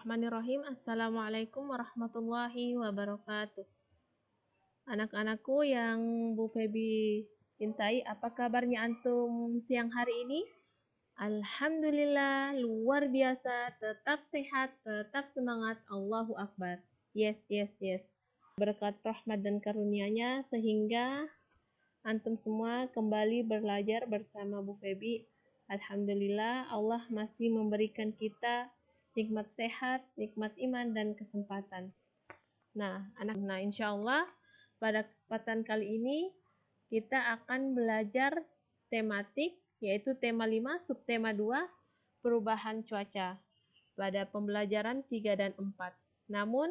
Bismillahirrahmanirrahim. Assalamualaikum warahmatullahi wabarakatuh. Anak-anakku yang Bu Febi cintai, apa kabarnya antum siang hari ini? Alhamdulillah, luar biasa, tetap sehat, tetap semangat, Allahu Akbar. Yes. Berkat rahmat dan karunia-Nya sehingga antum semua kembali belajar bersama Bu Febi. Alhamdulillah, Allah masih memberikan kita nikmat sehat, nikmat iman, dan kesempatan. Nah, insya Allah pada kesempatan kali ini kita akan belajar tematik, yaitu tema 5, subtema 2, perubahan cuaca pada pembelajaran 3 dan 4. Namun,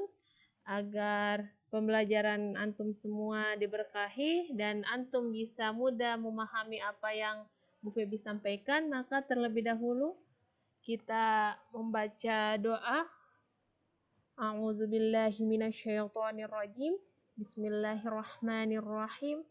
agar pembelajaran antum semua diberkahi dan antum bisa mudah memahami apa yang Bu Febi sampaikan, maka terlebih dahulu kita membaca doa. A'udzubillahi minasyaitonirrajim. Bismillahirrahmanirrahim.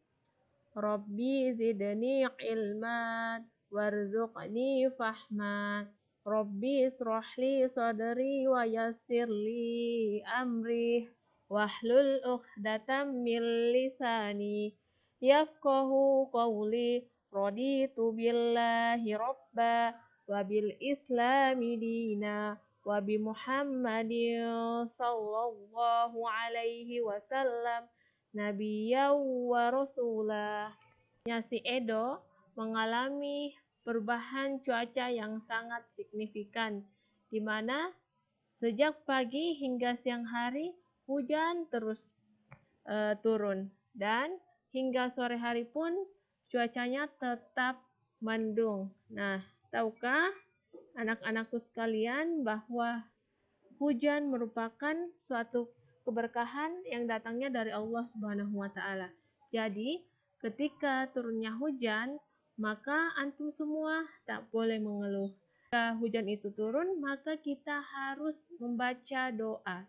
Rabbi zidni ilman warzuqni fahman. Rabbi israhli sadri wa yassirli amri wahlul 'uqdatam min lisani yafqahu qawli. Raditu billahi rabba wa bil islami dina wa bi Muhammadin sallallahu alaihi wasallam nabiyyan wa rasulah. Si Edo mengalami perubahan cuaca yang sangat signifikan, di mana sejak pagi hingga siang hari hujan terus turun, dan hingga sore hari pun cuacanya tetap mendung. Nah, tahukah anak-anakku sekalian bahwa hujan merupakan suatu keberkahan yang datangnya dari Allah Subhanahu wa Ta'ala. Jadi, ketika turunnya hujan, maka antum semua tak boleh mengeluh. Ketika hujan itu turun, maka kita harus membaca doa.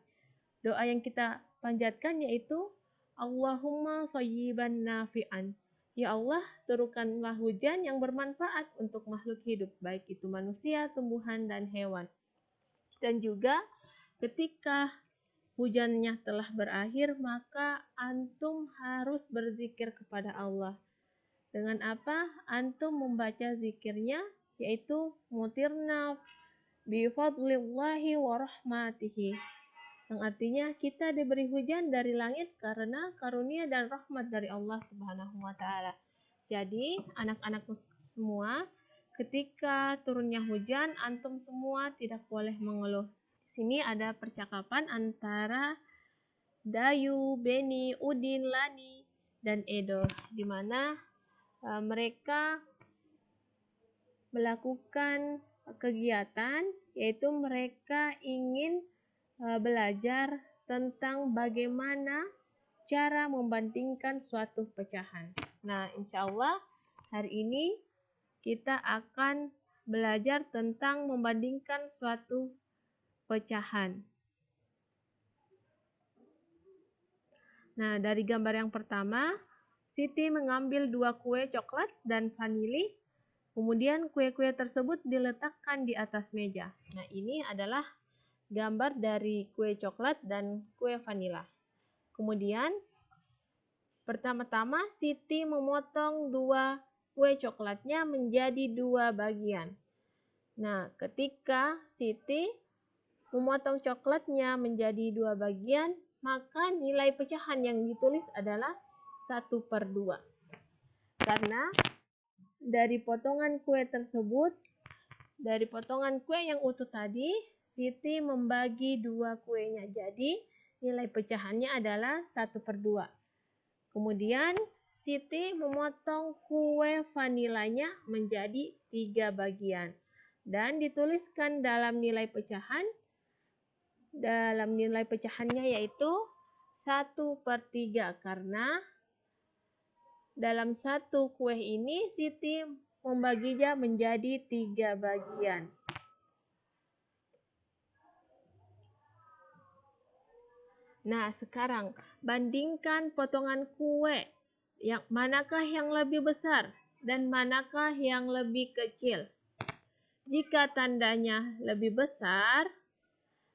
Doa yang kita panjatkan yaitu Allahumma shayyiban nafi'an. Ya Allah, turunkanlah hujan yang bermanfaat untuk makhluk hidup, baik itu manusia, tumbuhan, dan hewan. Dan juga ketika hujannya telah berakhir, maka antum harus berzikir kepada Allah. Dengan apa? Antum membaca zikirnya, yaitu mutirna bifadlillahi wa rahmatihi. Yang artinya kita diberi hujan dari langit karena karunia dan rahmat dari Allah Subhanahu wa Ta'ala. Jadi, anak-anakku semua, ketika turunnya hujan, antum semua tidak boleh mengeluh. Di sini ada percakapan antara Dayu, Beni, Udin, Lani, dan Edo, di mana mereka melakukan kegiatan, yaitu mereka ingin belajar tentang bagaimana cara membandingkan suatu pecahan. Nah, insya Allah hari ini kita akan belajar tentang membandingkan suatu pecahan. Nah, dari gambar yang pertama, Siti mengambil 2 kue coklat dan vanili, kemudian kue-kue tersebut diletakkan di atas meja. Nah, ini adalah gambar dari kue coklat dan kue vanila. Kemudian, pertama-tama Siti memotong 2 kue coklatnya menjadi 2 bagian. Nah, ketika Siti memotong coklatnya menjadi 2 bagian, maka nilai pecahan yang ditulis adalah 1/2. Karena dari potongan kue tersebut, dari potongan kue yang utuh tadi, Siti membagi 2 kuenya. Jadi, nilai pecahannya adalah 1/2. Kemudian, Siti memotong kue vanilanya menjadi 3 bagian. Dan dituliskan dalam nilai pecahannya yaitu 1/3. Karena dalam satu kue ini, Siti membaginya menjadi 3 bagian. Nah, sekarang bandingkan potongan kue. Manakah yang lebih besar dan manakah yang lebih kecil? Jika tandanya lebih besar,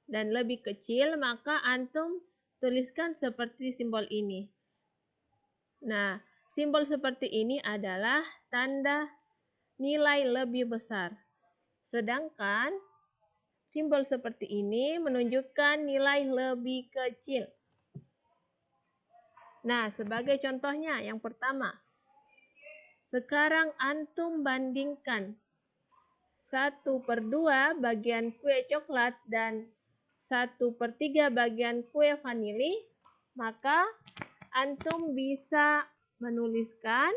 dan lebih kecil, maka antum tuliskan seperti simbol ini. Nah, simbol seperti ini adalah tanda nilai lebih besar. Sedangkan simbol seperti ini menunjukkan nilai lebih kecil. Nah, sebagai contohnya, yang pertama, sekarang antum bandingkan 1/2 bagian kue coklat dan 1/3 bagian kue vanili, maka antum bisa menuliskan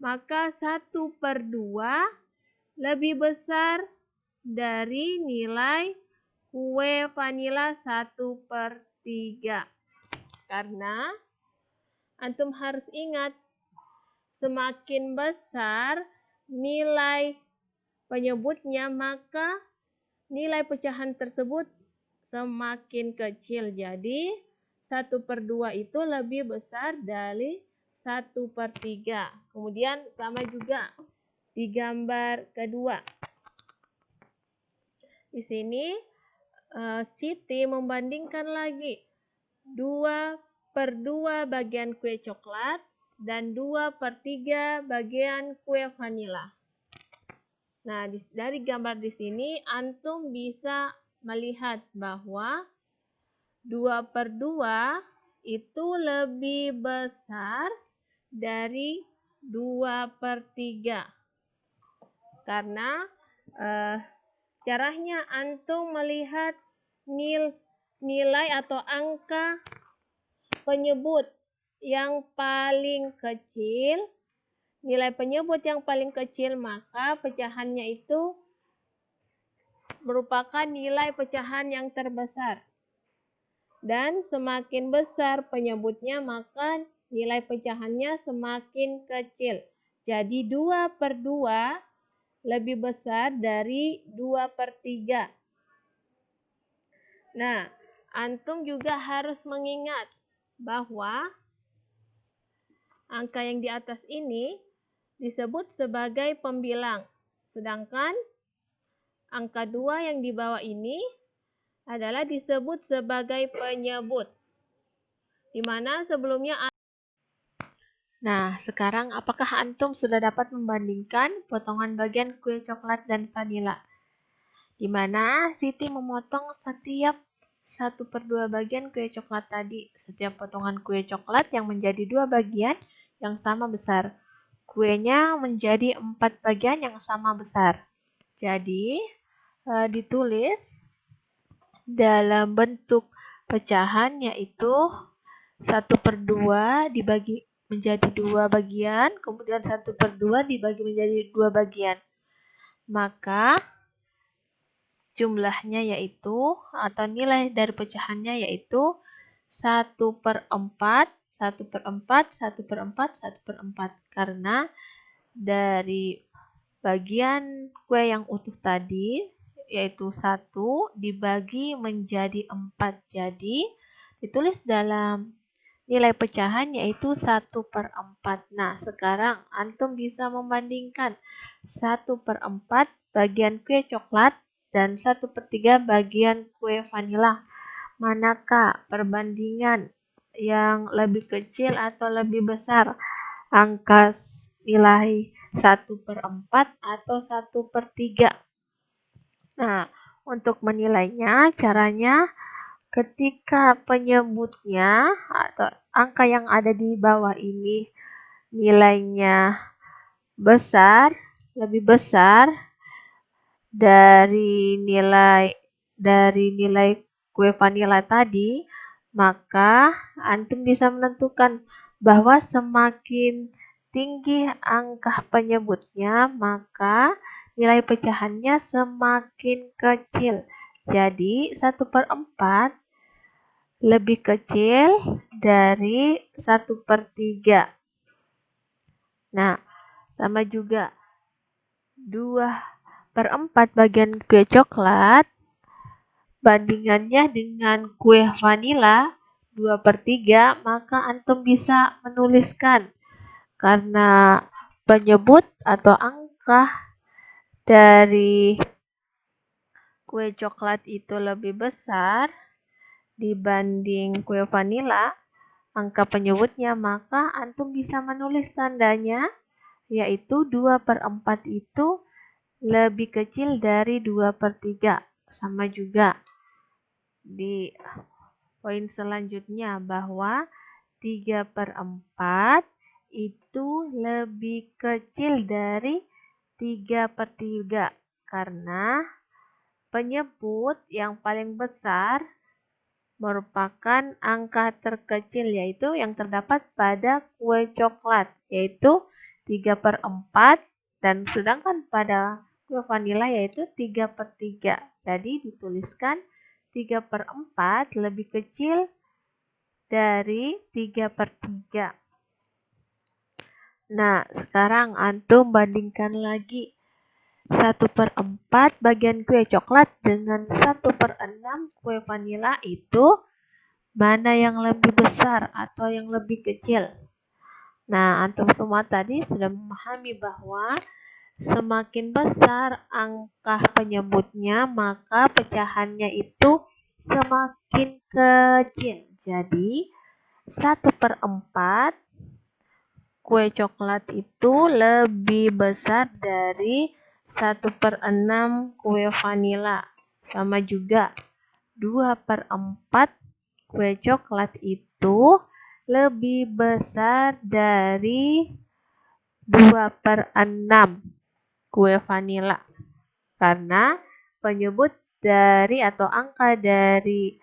maka 1/2 lebih besar dari nilai kue vanila 1/3. Karena antum harus ingat, semakin besar nilai penyebutnya, maka nilai pecahan tersebut semakin kecil. Jadi 1/2 itu lebih besar dari 1/3. Kemudian sama juga di gambar kedua. Di sini Siti membandingkan lagi 2/2 bagian kue coklat dan 2/3 bagian kue vanila. Nah, dari gambar di sini antum bisa melihat bahwa 2/2 itu lebih besar dari 2/3. Karena caranya antum melihat nilai atau angka penyebut yang paling kecil, maka pecahannya itu merupakan nilai pecahan yang terbesar. Dan semakin besar penyebutnya, maka nilai pecahannya semakin kecil. Jadi 2/2 lebih besar dari 2/3. Nah, antum juga harus mengingat bahwa angka yang di atas ini disebut sebagai pembilang. Sedangkan angka 2 yang di bawah ini adalah disebut sebagai penyebut. Di mana sebelumnya. Nah, sekarang apakah antum sudah dapat membandingkan potongan bagian kue coklat dan vanila? Di mana Siti memotong setiap 1/2 bagian kue coklat tadi. Setiap potongan kue coklat yang menjadi 2 bagian yang sama besar. Kuenya menjadi 4 bagian yang sama besar. Jadi, ditulis dalam bentuk pecahan, yaitu 1/2 dibagi menjadi 2 bagian, kemudian 1/2 dibagi menjadi 2 bagian. Maka jumlahnya yaitu, atau nilai dari pecahannya yaitu 1/4, 1/4, 1/4, 1/4. Karena dari bagian kue yang utuh tadi, yaitu 1 dibagi menjadi 4. Jadi, ditulis dalam nilai pecahan yaitu 1/4. Nah, sekarang antum bisa membandingkan 1/4 bagian kue coklat dan 1/3 bagian kue vanila. Manakah perbandingan yang lebih kecil atau lebih besar? Angka nilai 1/4 atau 1/3? Nah, untuk menilainya, caranya ketika penyebutnya atau angka yang ada di bawah ini nilainya lebih besar dari nilai kue vanila tadi, maka antum bisa menentukan bahwa semakin tinggi angka penyebutnya, maka nilai pecahannya semakin kecil. Jadi 1/4 lebih kecil dari 1/3. Nah, sama juga 2/4 bagian kue coklat bandingannya dengan kue vanila 2/3, maka antum bisa menuliskan karena penyebut atau angka dari kue coklat itu lebih besar dibanding kue vanila, angka penyebutnya, maka antum bisa menulis tandanya, yaitu 2/4 itu lebih kecil dari 2/3. Sama juga di poin selanjutnya bahwa 3/4 itu lebih kecil dari 3/3 karena penyebut yang paling besar merupakan angka terkecil, yaitu yang terdapat pada kue coklat, yaitu 3/4, dan sedangkan pada kue vanila yaitu 3/3. Jadi dituliskan 3/4 lebih kecil dari 3/3. Nah, sekarang antum bandingkan lagi 1/4 bagian kue coklat dengan 1/6 kue vanila, itu mana yang lebih besar atau yang lebih kecil? Nah, antum semua tadi sudah memahami bahwa semakin besar angka penyebutnya, maka pecahannya itu semakin kecil. Jadi, 1/4 kue coklat itu lebih besar dari 1/6 kue vanila. Sama juga, 2/4 kue coklat itu lebih besar dari 2/6 kue vanila. Karena penyebut dari atau angka dari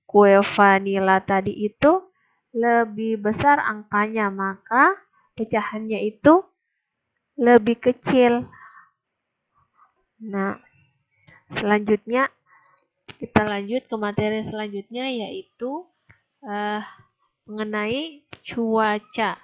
kue vanila tadi itu lebih besar angkanya, maka pecahannya itu lebih kecil. Nah, selanjutnya kita lanjut ke materi selanjutnya, yaitu mengenai cuaca.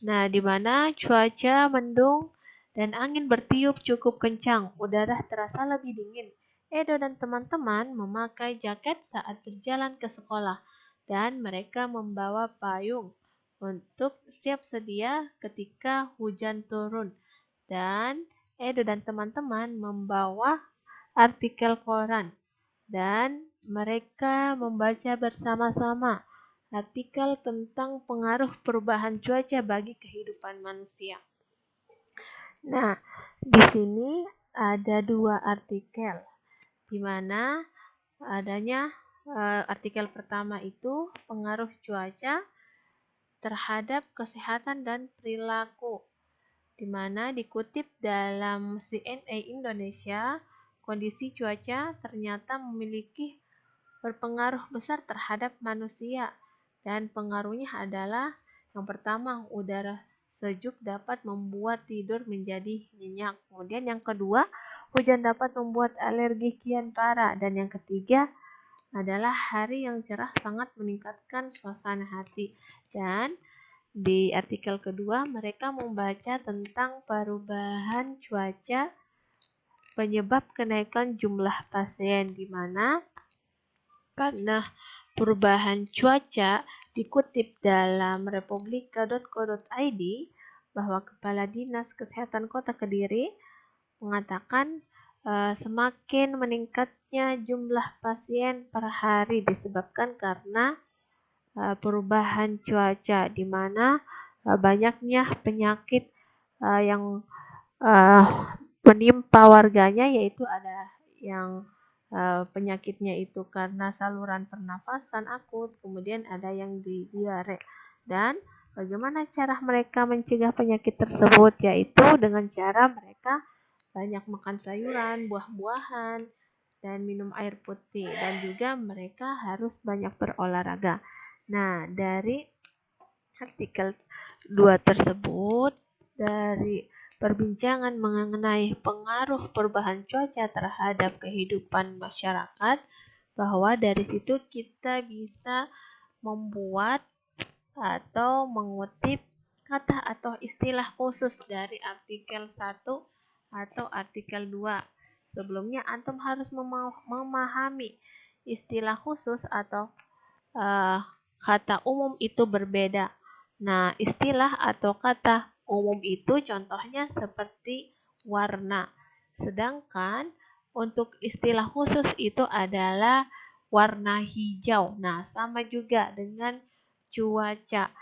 Nah, di mana cuaca mendung dan angin bertiup cukup kencang, udara terasa lebih dingin. Edo dan teman-teman memakai jaket saat berjalan ke sekolah, dan mereka membawa payung untuk siap sedia ketika hujan turun. Dan Edo dan teman-teman membawa artikel koran, dan mereka membaca bersama-sama artikel tentang pengaruh perubahan cuaca bagi kehidupan manusia. Nah, di sini ada 2 artikel, di mana adanya artikel pertama itu pengaruh cuaca terhadap kesehatan dan perilaku, di mana dikutip dalam CNA Indonesia, kondisi cuaca ternyata memiliki berpengaruh besar terhadap manusia, dan pengaruhnya adalah yang pertama, udara sejuk dapat membuat tidur menjadi nyenyak. Kemudian yang kedua, hujan dapat membuat alergi kian parah. Dan yang ketiga adalah hari yang cerah sangat meningkatkan suasana hati. Dan di artikel kedua, mereka membaca tentang perubahan cuaca penyebab kenaikan jumlah pasien, di mana karena perubahan cuaca, dikutip dalam republika.co.id bahwa Kepala Dinas Kesehatan Kota Kediri mengatakan semakin meningkatnya jumlah pasien per hari disebabkan karena perubahan cuaca, di mana banyaknya penyakit yang menimpa warganya, yaitu ada yang penyakitnya itu karena saluran pernafasan akut, kemudian ada yang di diare. Dan bagaimana cara mereka mencegah penyakit tersebut, yaitu dengan cara mereka banyak makan sayuran, buah-buahan, dan minum air putih, dan juga mereka harus banyak berolahraga. Nah, dari artikel 2 tersebut, dari perbincangan mengenai pengaruh perubahan cuaca terhadap kehidupan masyarakat, bahwa dari situ kita bisa membuat atau mengutip kata atau istilah khusus dari artikel 1 atau artikel 2. Sebelumnya antum harus memahami istilah khusus atau kata umum itu berbeda. Nah, istilah atau kata umum itu contohnya seperti warna. Sedangkan Untuk istilah khusus itu adalah warna hijau. Nah, sama juga dengan cuaca.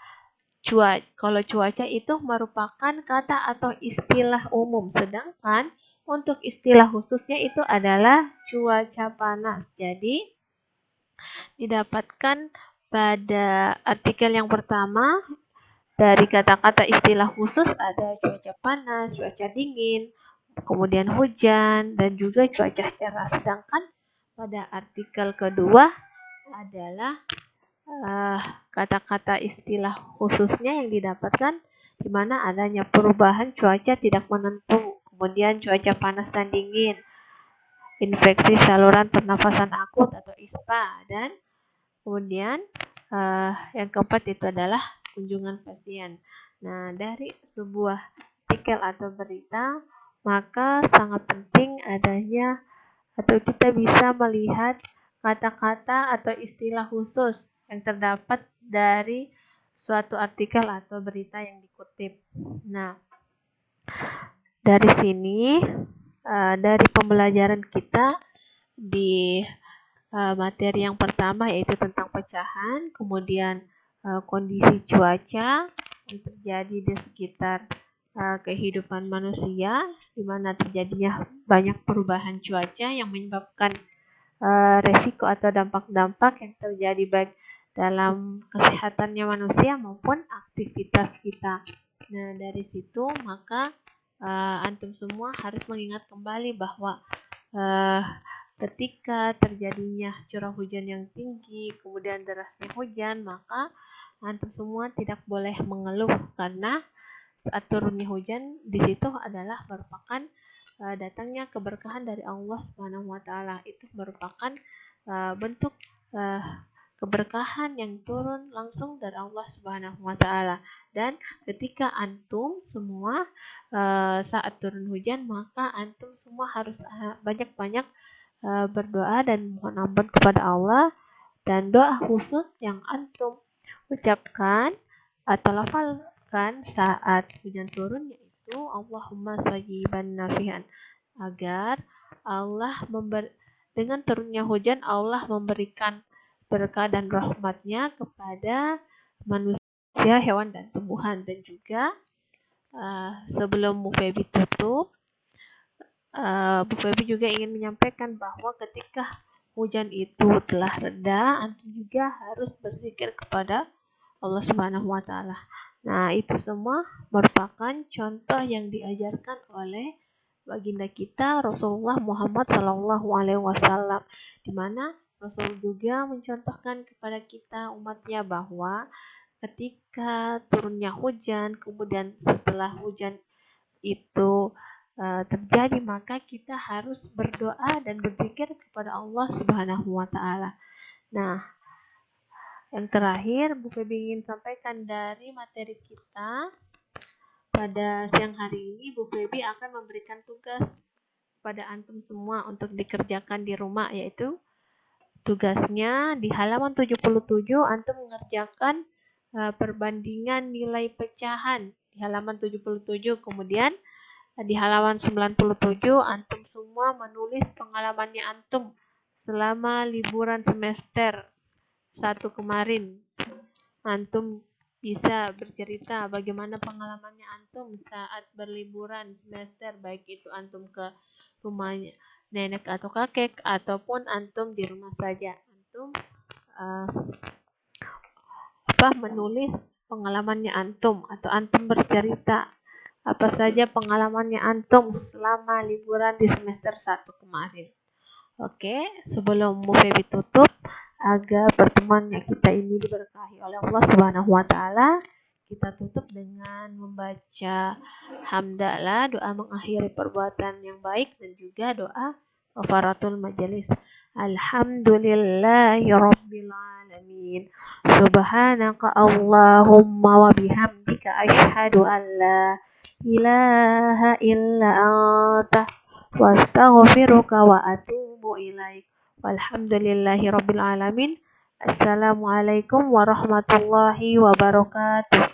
Kalau cuaca itu merupakan kata atau istilah umum, sedangkan untuk istilah khususnya itu adalah cuaca panas. Jadi, didapatkan pada artikel yang pertama dari kata-kata istilah khusus ada cuaca panas, cuaca dingin, kemudian hujan, dan juga cuaca cerah. Sedangkan pada artikel kedua adalah kata-kata istilah khususnya yang didapatkan di mana adanya perubahan cuaca tidak menentu, kemudian cuaca panas dan dingin, infeksi saluran pernafasan akut atau ISPA, dan kemudian yang keempat itu adalah kunjungan pasien. Nah, dari sebuah artikel atau berita, maka sangat penting adanya atau kita bisa melihat kata-kata atau istilah khusus yang terdapat dari suatu artikel atau berita yang dikutip. Nah, dari sini, dari pembelajaran kita di materi yang pertama yaitu tentang pecahan, kemudian kondisi cuaca yang terjadi di sekitar kehidupan manusia, di mana terjadinya banyak perubahan cuaca yang menyebabkan resiko atau dampak-dampak yang terjadi baik dalam kesehatannya manusia maupun aktivitas kita. Nah, dari situ maka antum semua harus mengingat kembali bahwa ketika terjadinya curah hujan yang tinggi, kemudian derasnya hujan, maka antum semua tidak boleh mengeluh karena saat turunnya hujan di situ adalah merupakan datangnya keberkahan dari Allah Subhanahu wa taala. Itu merupakan bentuk keberkahan yang turun langsung dari Allah Subhanahu wa taala. Dan ketika antum semua saat turun hujan, maka antum semua harus banyak-banyak berdoa dan mohon ampun kepada Allah, dan doa khusus yang antum ucapkan atau lafalkan saat hujan turun yaitu Allahumma sayyiban nafi'an, agar Allah dengan turunnya hujan Allah memberikan berkah dan rahmatnya kepada manusia, hewan, dan tumbuhan. Dan juga sebelum Bu Febi tutup, Bu Febi juga ingin menyampaikan bahwa ketika hujan itu telah reda, antum juga harus berzikir kepada Allah Subhanahu wa taala. Nah, itu semua merupakan contoh yang diajarkan oleh baginda kita Rasulullah Muhammad sallallahu alaihi wasallam, di mana Rasul juga mencontohkan kepada kita umatnya bahwa ketika turunnya hujan, kemudian setelah hujan itu terjadi, maka kita harus berdoa dan berzikir kepada Allah Subhanahu wa taala. Nah, yang terakhir Bu Febi ingin sampaikan dari materi kita pada siang hari ini. Bu Febi akan memberikan tugas pada antum semua untuk dikerjakan di rumah, yaitu tugasnya di halaman 77 antum mengerjakan perbandingan nilai pecahan di halaman 77. Kemudian di halaman 97 antum semua menulis pengalamannya antum selama liburan semester 1 kemarin. Antum bisa bercerita bagaimana pengalamannya antum saat berliburan semester, baik itu antum ke rumahnya nenek atau kakek ataupun antum di rumah saja. Antum menulis pengalamannya antum atau antum bercerita apa saja pengalamannya antum selama liburan di semester 1 kemarin. Oke, sebelum Bu Febi tutup, agar pertemuannya kita ini diberkahi oleh Allah Subhanahu wa taala, kita tutup dengan membaca hamdalah, doa mengakhiri perbuatan yang baik, dan juga doa kafaratul majelis. Alhamdulillahirabbil alamin. Subhanaka Allahumma wa bihamdika asyhadu an la ilaha illa anta wastaghfiruka wa atubu ilaik. Walhamdulillahirabbil alamin. Assalamualaikum warahmatullahi wabarakatuh.